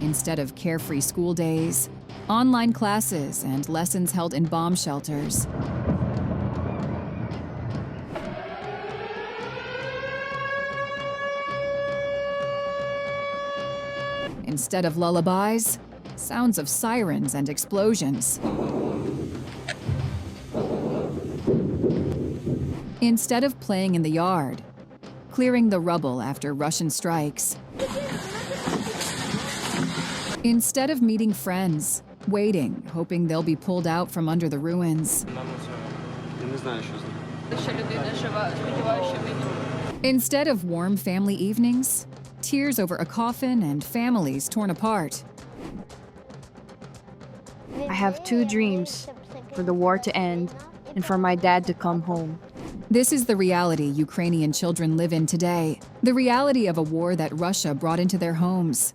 Instead of carefree school days, online classes and lessons held in bomb shelters. Instead of lullabies, sounds of sirens and explosions. Instead of playing in the yard, clearing the rubble after Russian strikes. Instead of meeting friends, waiting, hoping they'll be pulled out from under the ruins. Instead of warm family evenings, tears over a coffin and families torn apart. I have two dreams: for the war to end and for my dad to come home. This is the reality Ukrainian children live in today, the reality of a war that Russia brought into their homes.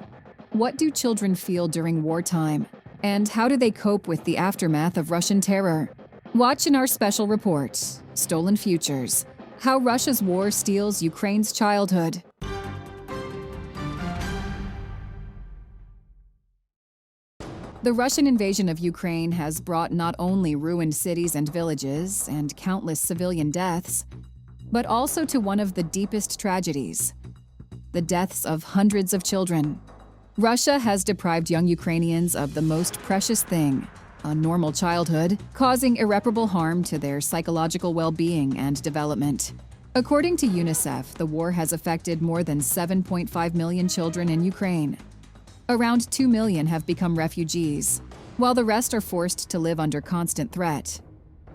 What do children feel during wartime? And how do they cope with the aftermath of Russian terror? Watch in our special report, Stolen Futures, How Russia's War Steals Ukraine's Childhood. The Russian invasion of Ukraine has brought not only ruined cities and villages and countless civilian deaths, but also to one of the deepest tragedies: the deaths of hundreds of children. Russia has deprived young Ukrainians of the most precious thing, a normal childhood, causing irreparable harm to their psychological well-being and development. According to UNICEF, the war has affected more than 7.5 million children in Ukraine. Around 2 million have become refugees, while the rest are forced to live under constant threat.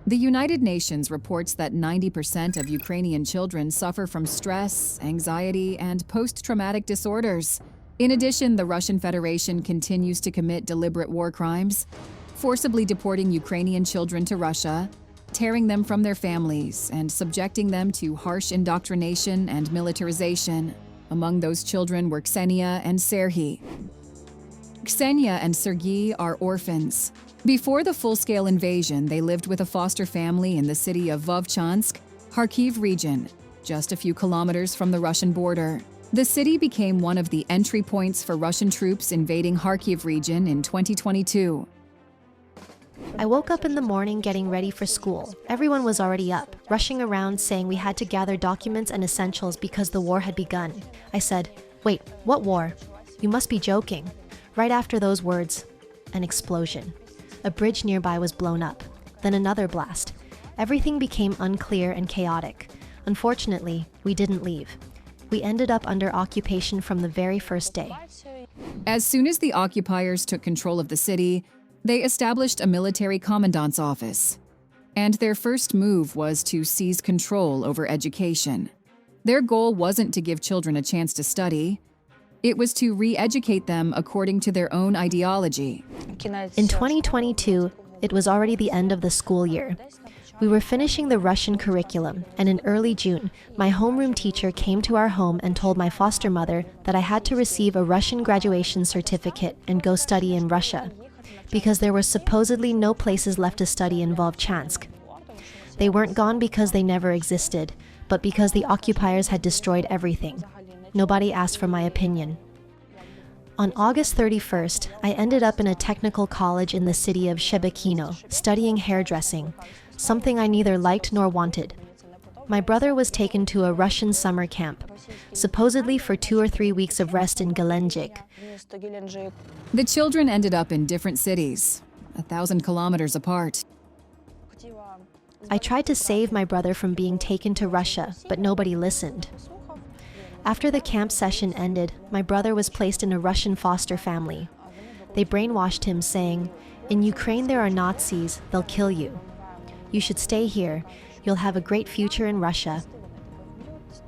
The United Nations reports that 90% of Ukrainian children suffer from stress, anxiety, and post-traumatic disorders. In addition, the Russian Federation continues to commit deliberate war crimes, forcibly deporting Ukrainian children to Russia, tearing them from their families, and subjecting them to harsh indoctrination and militarization. Among those children were Ksenia and Serhiy. Ksenia and Serhiy are orphans. Before the full-scale invasion, they lived with a foster family in the city of Vovchansk, Kharkiv region, just a few kilometers from the Russian border. The city became one of the entry points for Russian troops invading Kharkiv region in 2022. I woke up in the morning getting ready for school. Everyone was already up, rushing around saying we had to gather documents and essentials because the war had begun. I said, "Wait, what war? You must be joking." Right after those words, an explosion. A bridge nearby was blown up, then another blast. Everything became unclear and chaotic. Unfortunately, we didn't leave. We ended up under occupation from the very first day. As soon as the occupiers took control of the city, they established a military commandant's office. And their first move was to seize control over education. Their goal wasn't to give children a chance to study. It was to re-educate them according to their own ideology. In 2022, it was already the end of the school year. We were finishing the Russian curriculum, and in early June, my homeroom teacher came to our home and told my foster mother that I had to receive a Russian graduation certificate and go study in Russia, because there were supposedly no places left to study in Vovchansk. They weren't gone because they never existed, but because the occupiers had destroyed everything. Nobody asked for my opinion. On August 31st, I ended up in a technical college in the city of Shebekino, studying hairdressing, something I neither liked nor wanted. My brother was taken to a Russian summer camp, supposedly for 2 or 3 weeks of rest in Gelendzhik. The children ended up in different cities, 1,000 kilometers apart. I tried to save my brother from being taken to Russia, but nobody listened. After the camp session ended, my brother was placed in a Russian foster family. They brainwashed him, saying, "In Ukraine there are Nazis, they'll kill you. You should stay here, you'll have a great future in Russia."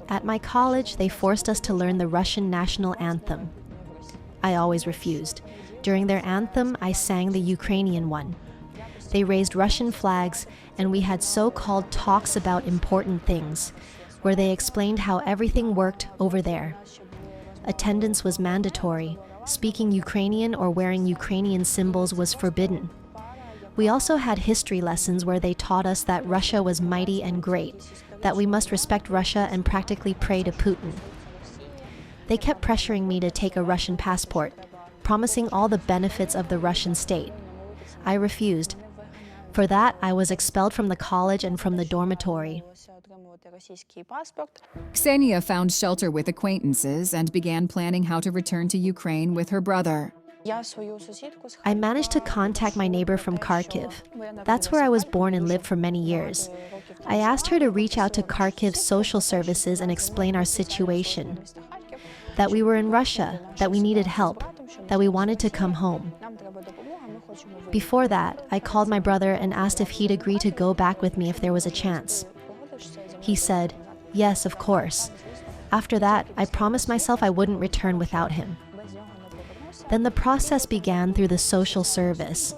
At my college, they forced us to learn the Russian national anthem. I always refused. During their anthem, I sang the Ukrainian one. They raised Russian flags, and we had so-called talks about important things, where they explained how everything worked over there. Attendance was mandatory. Speaking Ukrainian or wearing Ukrainian symbols was forbidden. We also had history lessons where they taught us that Russia was mighty and great, that we must respect Russia and practically pray to Putin. They kept pressuring me to take a Russian passport, promising all the benefits of the Russian state. I refused. For that, I was expelled from the college and from the dormitory. Ksenia found shelter with acquaintances and began planning how to return to Ukraine with her brother. I managed to contact my neighbor from Kharkiv. That's where I was born and lived for many years. I asked her to reach out to Kharkiv's social services and explain our situation. That we were in Russia, that we needed help, that we wanted to come home. Before that, I called my brother and asked if he'd agree to go back with me if there was a chance. He said, yes, of course. After that, I promised myself I wouldn't return without him. Then the process began through the social service.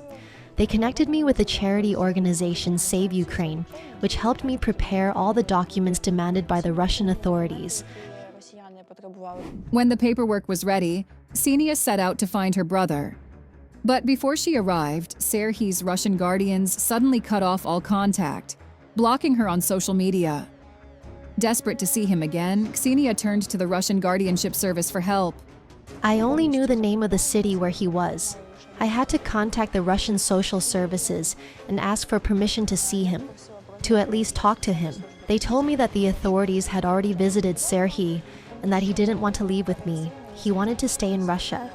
They connected me with the charity organization Save Ukraine, which helped me prepare all the documents demanded by the Russian authorities. When the paperwork was ready, Ksenia set out to find her brother. But before she arrived, Serhi's Russian guardians suddenly cut off all contact, blocking her on social media. Desperate to see him again, Ksenia turned to the Russian guardianship service for help. I only knew the name of the city where he was. I had to contact the Russian social services and ask for permission to see him, to at least talk to him. They told me that the authorities had already visited Serhi and that he didn't want to leave with me. He wanted to stay in Russia.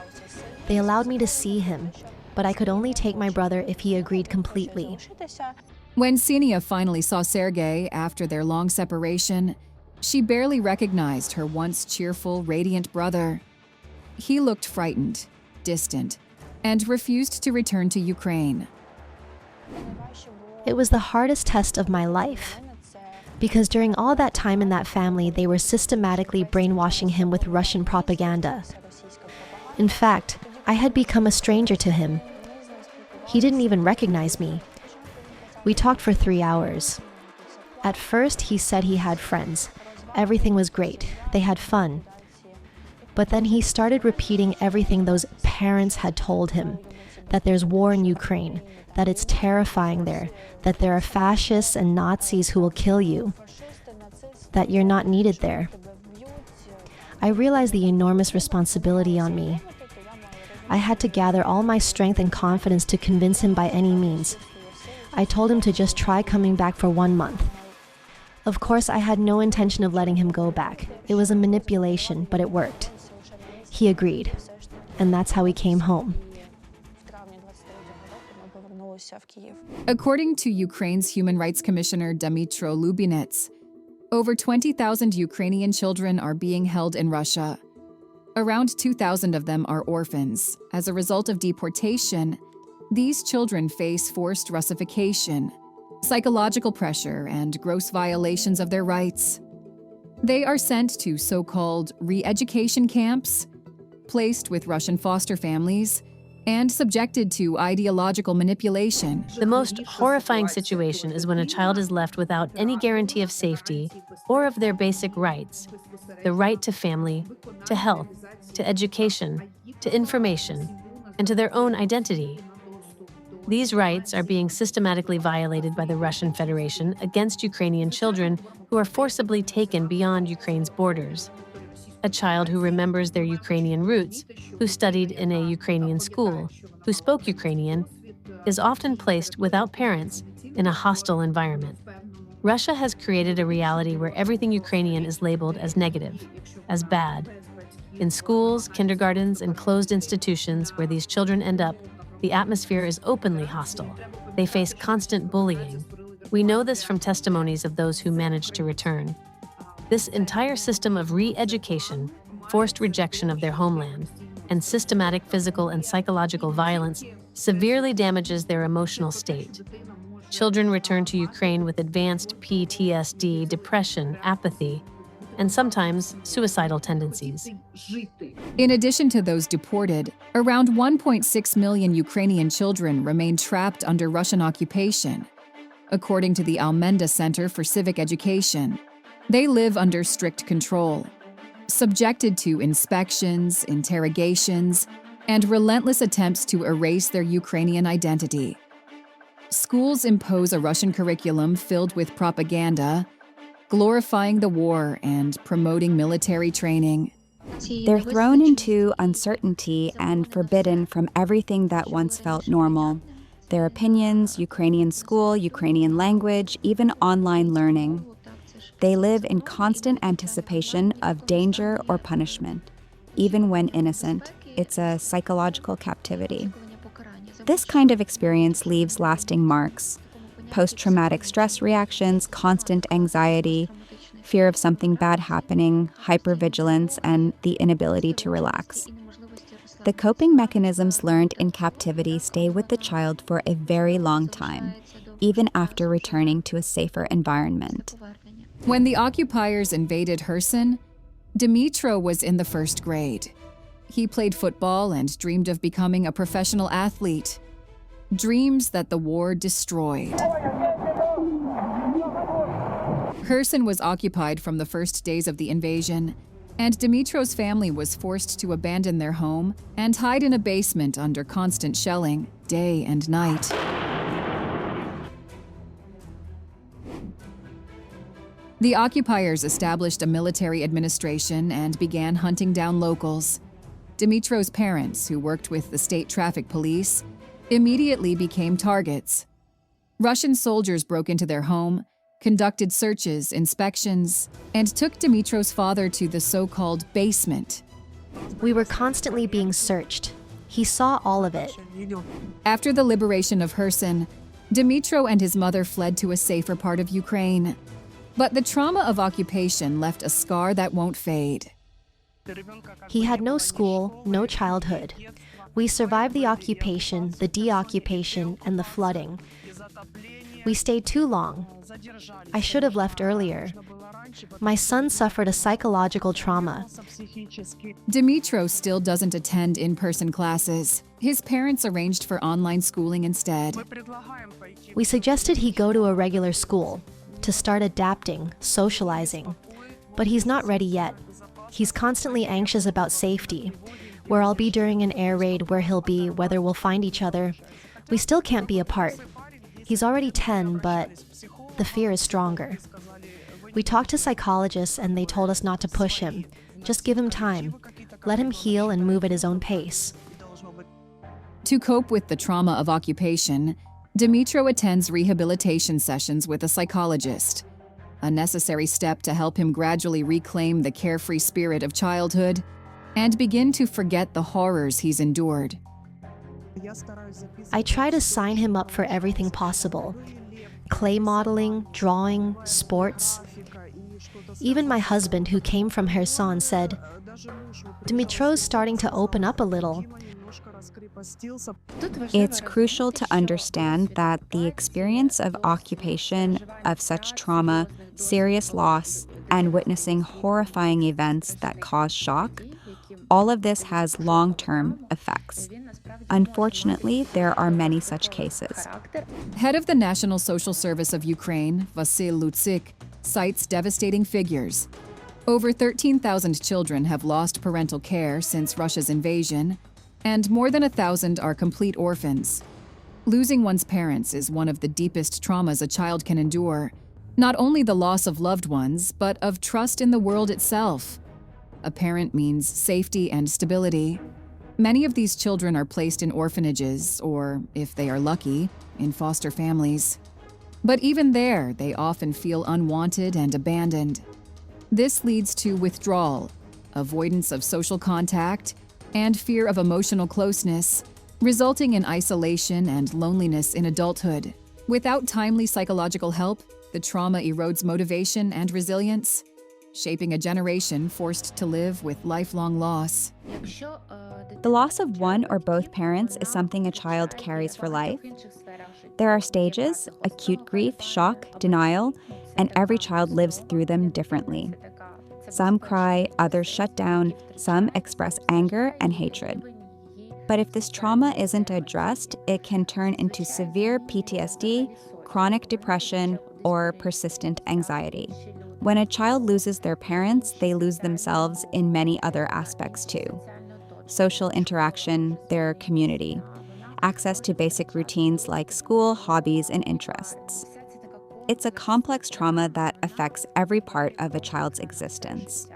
They allowed me to see him, but I could only take my brother if he agreed completely. When Ksenia finally saw Sergei after their long separation, she barely recognized her once cheerful, radiant brother. He looked frightened, distant, and refused to return to Ukraine. It was the hardest test of my life, because during all that time in that family, they were systematically brainwashing him with Russian propaganda. In fact, I had become a stranger to him. He didn't even recognize me. We talked for 3 hours. At first, he said he had friends. Everything was great. They had fun. But then he started repeating everything those parents had told him, that there's war in Ukraine, that it's terrifying there, that there are fascists and Nazis who will kill you, that you're not needed there. I realized the enormous responsibility on me. I had to gather all my strength and confidence to convince him by any means. I told him to just try coming back for 1 month. Of course, I had no intention of letting him go back. It was a manipulation, but it worked. He agreed, and that's how he came home. According to Ukraine's Human Rights Commissioner Dmytro Lubinets, over 20,000 Ukrainian children are being held in Russia. Around 2,000 of them are orphans. As a result of deportation, these children face forced Russification, psychological pressure, and gross violations of their rights. They are sent to so-called re-education camps, placed with Russian foster families, and subjected to ideological manipulation. The most horrifying situation is when a child is left without any guarantee of safety or of their basic rights: the right to family, to health, to education, to information, and to their own identity. These rights are being systematically violated by the Russian Federation against Ukrainian children who are forcibly taken beyond Ukraine's borders. A child who remembers their Ukrainian roots, who studied in a Ukrainian school, who spoke Ukrainian, is often placed without parents in a hostile environment. Russia has created a reality where everything Ukrainian is labeled as negative, as bad. In schools, kindergartens, and closed institutions where these children end up, the atmosphere is openly hostile. They face constant bullying. We know this from testimonies of those who managed to return. This entire system of re-education, forced rejection of their homeland, and systematic physical and psychological violence severely damages their emotional state. Children return to Ukraine with advanced PTSD, depression, apathy, and sometimes suicidal tendencies. In addition to those deported, around 1.6 million Ukrainian children remain trapped under Russian occupation. According to the Almenda Center for Civic Education, they live under strict control, subjected to inspections, interrogations, and relentless attempts to erase their Ukrainian identity. Schools impose a Russian curriculum filled with propaganda, glorifying the war and promoting military training. They're thrown into uncertainty and forbidden from everything that once felt normal. Their opinions, Ukrainian school, Ukrainian language, even online learning. They live in constant anticipation of danger or punishment, even when innocent. It's a psychological captivity. This kind of experience leaves lasting marks. Post-traumatic stress reactions, constant anxiety, fear of something bad happening, hypervigilance, and the inability to relax. The coping mechanisms learned in captivity stay with the child for a very long time, even after returning to a safer environment. When the occupiers invaded Kherson, Dmytro was in the first grade. He played football and dreamed of becoming a professional athlete. Dreams that the war destroyed. Kherson was occupied from the first days of the invasion, and Dmytro's family was forced to abandon their home and hide in a basement under constant shelling, day and night. The occupiers established a military administration and began hunting down locals. Dmytro's parents, who worked with the state traffic police, immediately became targets. Russian soldiers broke into their home, conducted searches, inspections, and took Dmytro's father to the so-called basement. We were constantly being searched. He saw all of it. After the liberation of Kherson, Dmytro and his mother fled to a safer part of Ukraine. But the trauma of occupation left a scar that won't fade. He had no school, no childhood. We survived the occupation, the deoccupation, and the flooding. We stayed too long. I should have left earlier. My son suffered a psychological trauma. Dmytro still doesn't attend in-person classes. His parents arranged for online schooling instead. We suggested he go to a regular school to start adapting, socializing. But he's not ready yet. He's constantly anxious about safety, where I'll be during an air raid, where he'll be, whether we'll find each other. We still can't be apart. He's already 10, but the fear is stronger. We talked to psychologists and they told us not to push him. Just give him time. Let him heal and move at his own pace. To cope with the trauma of occupation, Dmytro attends rehabilitation sessions with a psychologist, a necessary step to help him gradually reclaim the carefree spirit of childhood and begin to forget the horrors he's endured. I try to sign him up for everything possible. Clay modeling, drawing, sports. Even my husband, who came from Kherson, said, "Dmytro's starting to open up a little." It's crucial to understand that the experience of occupation, of such trauma, serious loss, and witnessing horrifying events that cause shock, all of this has long-term effects. Unfortunately, there are many such cases. Head of the National Social Service of Ukraine, Vasyl Lutsyk, cites devastating figures. Over 13,000 children have lost parental care since Russia's invasion, and more than 1,000 are complete orphans. Losing one's parents is one of the deepest traumas a child can endure. Not only the loss of loved ones, but of trust in the world itself. A parent means safety and stability. Many of these children are placed in orphanages, or, if they are lucky, in foster families. But even there, they often feel unwanted and abandoned. This leads to withdrawal, avoidance of social contact, and fear of emotional closeness, resulting in isolation and loneliness in adulthood. Without timely psychological help, the trauma erodes motivation and resilience, shaping a generation forced to live with lifelong loss. The loss of one or both parents is something a child carries for life. There are stages: acute grief, shock, denial, and every child lives through them differently. Some cry, others shut down, some express anger and hatred. But if this trauma isn't addressed, it can turn into severe PTSD, chronic depression, or persistent anxiety. When a child loses their parents, they lose themselves in many other aspects too. Social interaction, their community, access to basic routines like school, hobbies, and interests. It's a complex trauma that affects every part of a child's existence.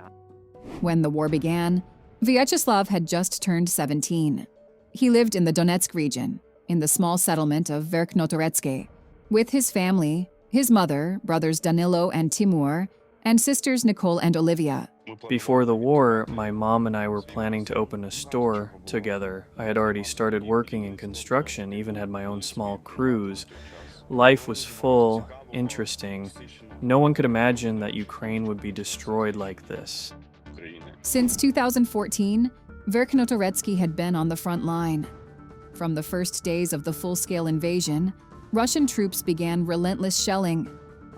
When the war began, Vyacheslav had just turned 17. He lived in the Donetsk region, in the small settlement of Verkhnotoretsky, with his family, his mother, brothers Danilo and Timur, and sisters Nicole and Olivia. Before the war, my mom and I were planning to open a store together. I had already started working in construction, even had my own small crews. Life was full, interesting. No one could imagine that Ukraine would be destroyed like this. Since 2014, Verkhnotoretsky had been on the front line. From the first days of the full-scale invasion, Russian troops began relentless shelling: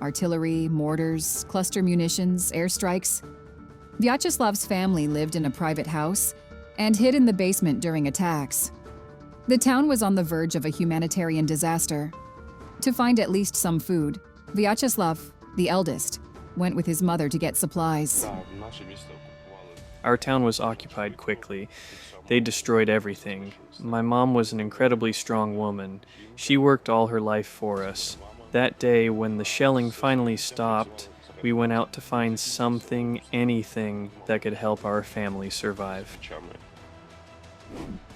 artillery, mortars, cluster munitions, airstrikes. Vyacheslav's family lived in a private house and hid in the basement during attacks. The town was on the verge of a humanitarian disaster. To find at least some food, Vyacheslav, the eldest, went with his mother to get supplies. Our town was occupied quickly. They destroyed everything. My mom was an incredibly strong woman. She worked all her life for us. That day, when the shelling finally stopped, we went out to find something, anything, that could help our family survive.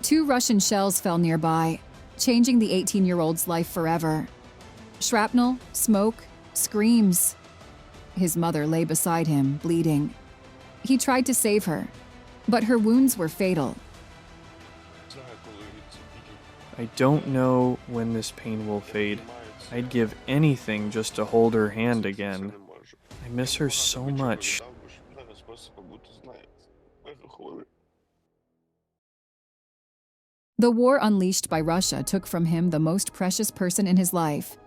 2 Russian shells fell nearby, changing the 18-year-old's life forever. Shrapnel, smoke, screams. His mother lay beside him, bleeding. He tried to save her, but her wounds were fatal. I don't know when this pain will fade. I'd give anything just to hold her hand again. I miss her so much. The war unleashed by Russia took from him the most precious person in his life,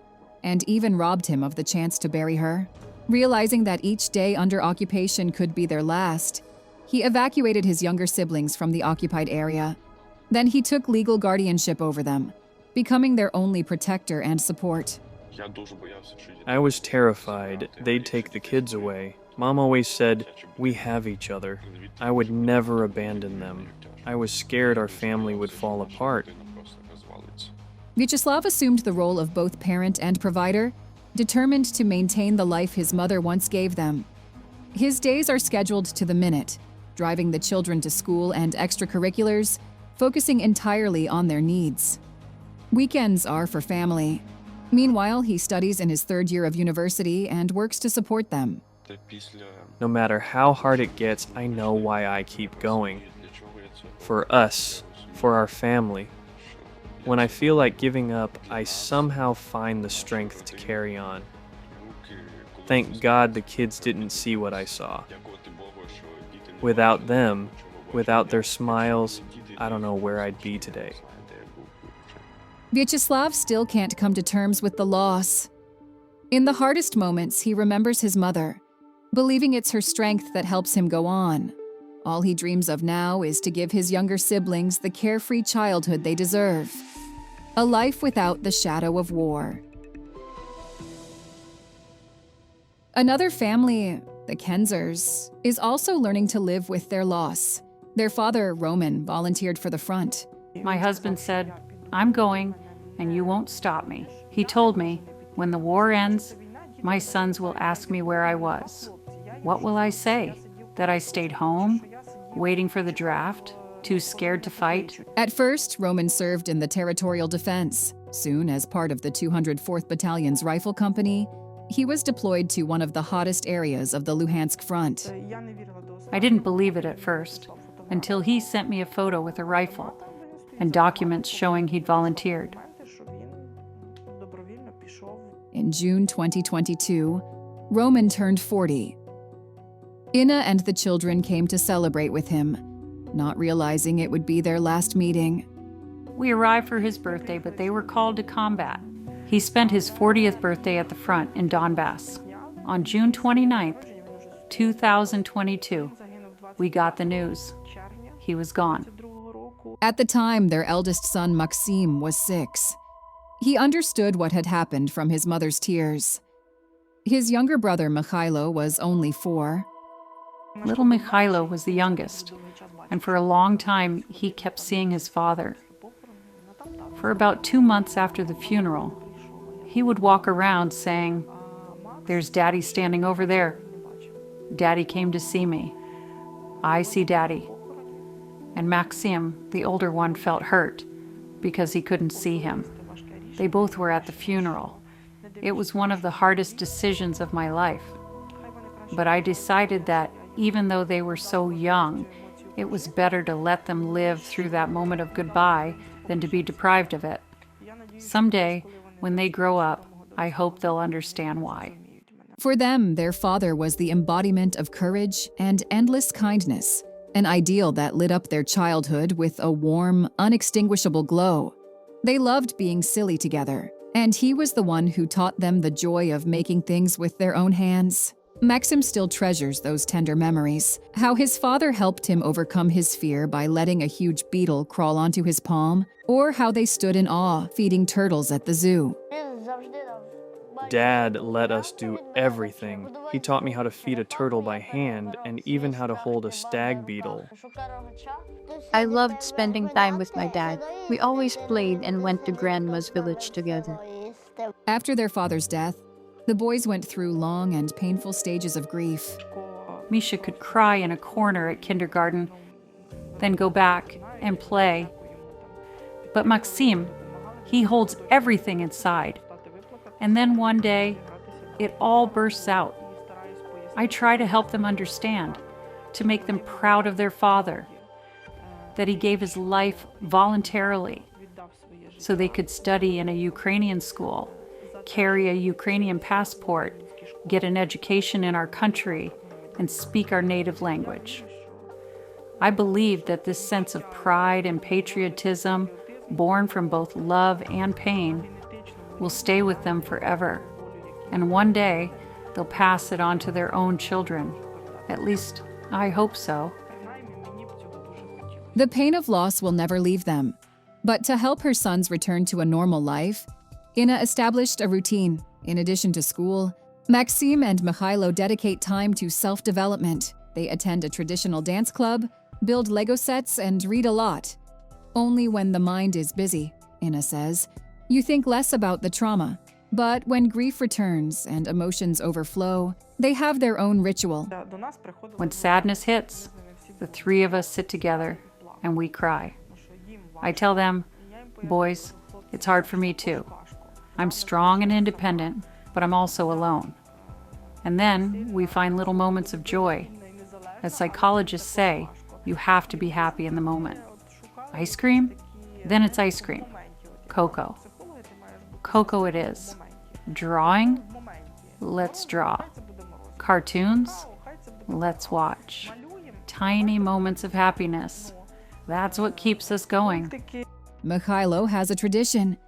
and even robbed him of the chance to bury her. Realizing that each day under occupation could be their last, he evacuated his younger siblings from the occupied area. Then he took legal guardianship over them, becoming their only protector and support. I was terrified they'd take the kids away. Mom always said, "We have each other." I would never abandon them. I was scared our family would fall apart. Vyacheslav assumed the role of both parent and provider, determined to maintain the life his mother once gave them. His days are scheduled to the minute, driving the children to school and extracurriculars, focusing entirely on their needs. Weekends are for family. Meanwhile, he studies in his 3rd year of university and works to support them. No matter how hard it gets, I know why I keep going. For us, for our family. When I feel like giving up, I somehow find the strength to carry on. Thank God the kids didn't see what I saw. Without them, without their smiles, I don't know where I'd be today. Vyacheslav still can't come to terms with the loss. In the hardest moments, he remembers his mother, believing it's her strength that helps him go on. All he dreams of now is to give his younger siblings the carefree childhood they deserve. A life without the shadow of war. Another family, the Kenzers, is also learning to live with their loss. Their father, Roman, volunteered for the front. My husband said, "I'm going, and you won't stop me." He told me, "When the war ends, my sons will ask me where I was. What will I say? That I stayed home, waiting for the draft, too scared to fight?" At first, Roman served in the territorial defense. Soon, as part of the 204th Battalion's rifle company, he was deployed to one of the hottest areas of the Luhansk front. I didn't believe it at first, until he sent me a photo with a rifle and documents showing he'd volunteered. In June 2022, Roman turned 40. Inna and the children came to celebrate with him, not realizing it would be their last meeting. We arrived for his birthday, but they were called to combat. He spent his 40th birthday at the front in Donbass. On June 29th, 2022, we got the news. He was gone. At the time, their eldest son, Maxim, was 6. He understood what had happened from his mother's tears. His younger brother, Mikhailo, was only 4. Little Mikhailo was the youngest, and for a long time, he kept seeing his father. For about 2 months after the funeral, he would walk around saying, "There's Daddy standing over there. Daddy came to see me. I see Daddy." and Maxim, the older one, felt hurt because he couldn't see him. They both were at the funeral. It was one of the hardest decisions of my life. But I decided that even though they were so young, it was better to let them live through that moment of goodbye than to be deprived of it. Someday, when they grow up, I hope they'll understand why. For them, their father was the embodiment of courage and endless kindness, an ideal that lit up their childhood with a warm, unextinguishable glow. They loved being silly together, and he was the one who taught them the joy of making things with their own hands. Maxim still treasures those tender memories, how his father helped him overcome his fear by letting a huge beetle crawl onto his palm, or how they stood in awe feeding turtles at the zoo. Dad let us do everything. He taught me how to feed a turtle by hand and even how to hold a stag beetle. I loved spending time with my dad. We always played and went to Grandma's village together. After their father's death, the boys went through long and painful stages of grief. Misha could cry in a corner at kindergarten, then go back and play. But Maxim, he holds everything inside. And then one day, it all bursts out. I try to help them understand, to make them proud of their father, that he gave his life voluntarily so they could study in a Ukrainian school, carry a Ukrainian passport, get an education in our country, and speak our native language. I believe that this sense of pride and patriotism, born from both love and pain, will stay with them forever. And one day, they'll pass it on to their own children. At least, I hope so. The pain of loss will never leave them. But to help her sons return to a normal life, Ina established a routine. In addition to school, Maxim and Mikhailo dedicate time to self-development. They attend a traditional dance club, build Lego sets, and read a lot. Only when the mind is busy, Ina says, you think less about the trauma. But when grief returns and emotions overflow, they have their own ritual. When sadness hits, the three of us sit together and we cry. I tell them, boys, it's hard for me too. I'm strong and independent, but I'm also alone. And then we find little moments of joy. As psychologists say, you have to be happy in the moment. Ice cream? Then it's ice cream. Cocoa. Cocoa it is. Drawing? Let's draw. Cartoons? Let's watch. Tiny moments of happiness. That's what keeps us going. Mikhailo has a tradition.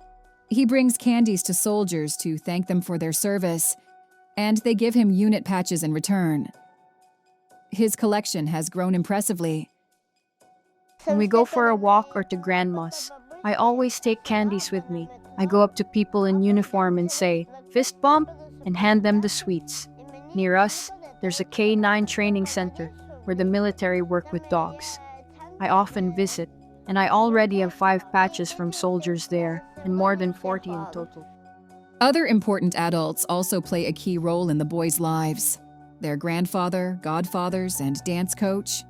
He brings candies to soldiers to thank them for their service, and they give him unit patches in return. His collection has grown impressively. When we go for a walk or to Grandma's, I always take candies with me. I go up to people in uniform and say, fist bump, and hand them the sweets. Near us, there's a K-9 training center where the military work with dogs. I often visit, and I already have 5 patches from soldiers there, and more than 40 in total. Other important adults also play a key role in the boys' lives. Their grandfather, godfathers, and dance coach.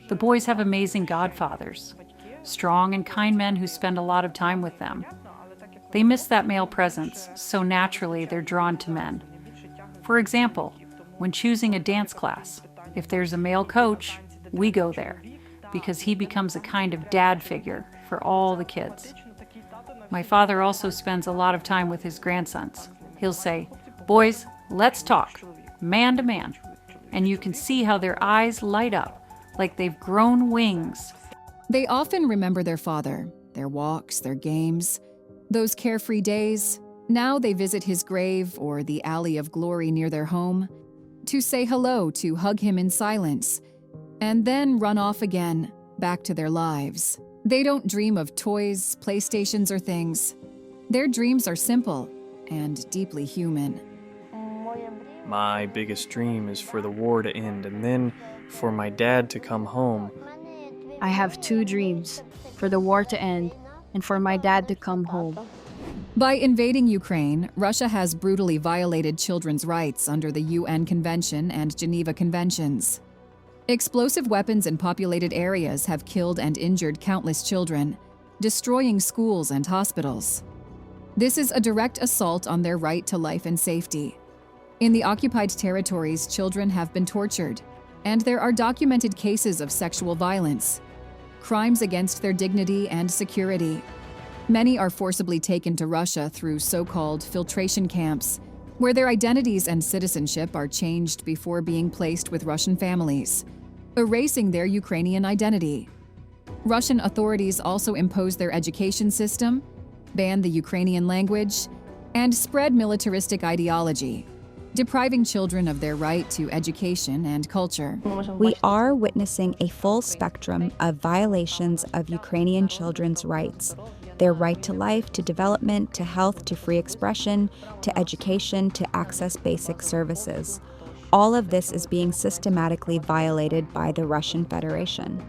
The boys have amazing godfathers, strong and kind men who spend a lot of time with them. They miss that male presence, so naturally they're drawn to men. For example, when choosing a dance class, if there's a male coach, we go there, because he becomes a kind of dad figure for all the kids. My father also spends a lot of time with his grandsons. He'll say, boys, let's talk, man to man. And you can see how their eyes light up, like they've grown wings. They often remember their father, their walks, their games, those carefree days. Now they visit his grave or the alley of glory near their home to say hello, to hug him in silence, and then run off again, back to their lives. They don't dream of toys, PlayStations, or things. Their dreams are simple and deeply human. My biggest dream is for the war to end and then for my dad to come home. I have 2 dreams, for the war to end and for my dad to come home. By invading Ukraine, Russia has brutally violated children's rights under the UN Convention and Geneva Conventions. Explosive weapons in populated areas have killed and injured countless children, destroying schools and hospitals. This is a direct assault on their right to life and safety. In the occupied territories, children have been tortured, and there are documented cases of sexual violence, crimes against their dignity and security. Many are forcibly taken to Russia through so-called filtration camps, where their identities and citizenship are changed before being placed with Russian families, erasing their Ukrainian identity. Russian authorities also impose their education system, ban the Ukrainian language, and spread militaristic ideology, depriving children of their right to education and culture. We are witnessing a full spectrum of violations of Ukrainian children's rights. Their right to life, to development, to health, to free expression, to education, to access basic services. All of this is being systematically violated by the Russian Federation.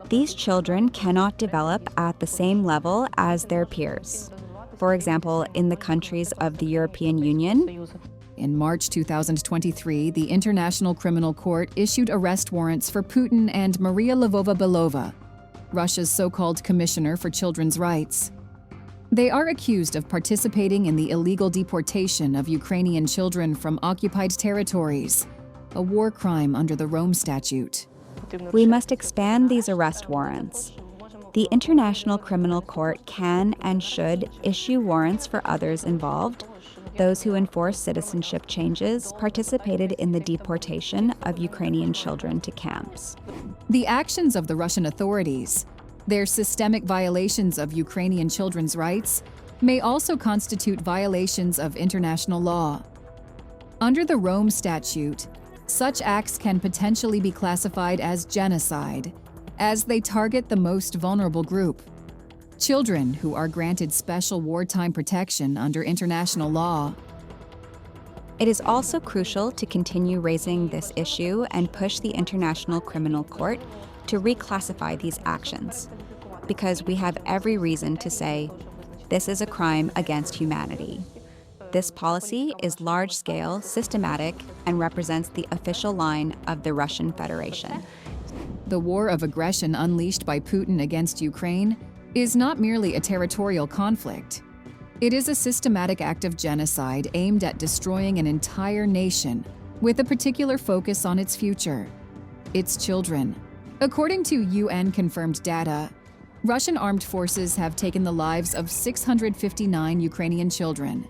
These children cannot develop at the same level as their peers. For example, in the countries of the European Union. In March 2023, the International Criminal Court issued arrest warrants for Putin and Maria Lvova-Belova, Russia's so-called Commissioner for Children's Rights. They are accused of participating in the illegal deportation of Ukrainian children from occupied territories, a war crime under the Rome Statute. We must expand these arrest warrants. The International Criminal Court can and should issue warrants for others involved. Those who enforce citizenship changes participated in the deportation of Ukrainian children to camps. The actions of the Russian authorities, their systemic violations of Ukrainian children's rights, may also constitute violations of international law. Under the Rome Statute, such acts can potentially be classified as genocide, as they target the most vulnerable group. Children who are granted special wartime protection under international law. It is also crucial to continue raising this issue and push the International Criminal Court to reclassify these actions, because we have every reason to say, this is a crime against humanity. This policy is large-scale, systematic, and represents the official line of the Russian Federation. The war of aggression unleashed by Putin against Ukraine is not merely a territorial conflict. It is a systematic act of genocide aimed at destroying an entire nation with a particular focus on its future, its children. According to UN-confirmed data, Russian armed forces have taken the lives of 659 Ukrainian children.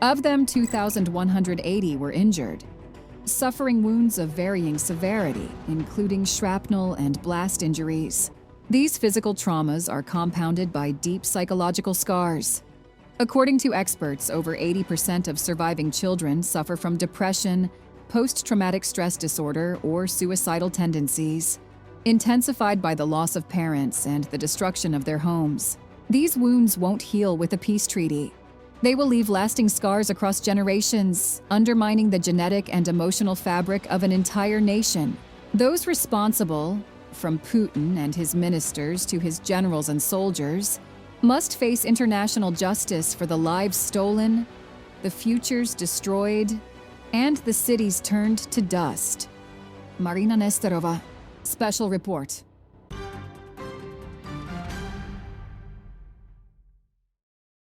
Of them, 2,180 were injured, suffering wounds of varying severity, including shrapnel and blast injuries. These physical traumas are compounded by deep psychological scars. According to experts, over 80% of surviving children suffer from depression, post-traumatic stress disorder, or suicidal tendencies, intensified by the loss of parents and the destruction of their homes. These wounds won't heal with a peace treaty. They will leave lasting scars across generations, undermining the genetic and emotional fabric of an entire nation. Those responsible, from Putin and his ministers to his generals and soldiers, must face international justice for the lives stolen, the futures destroyed, and the cities turned to dust. Marina Nesterova, Special Report.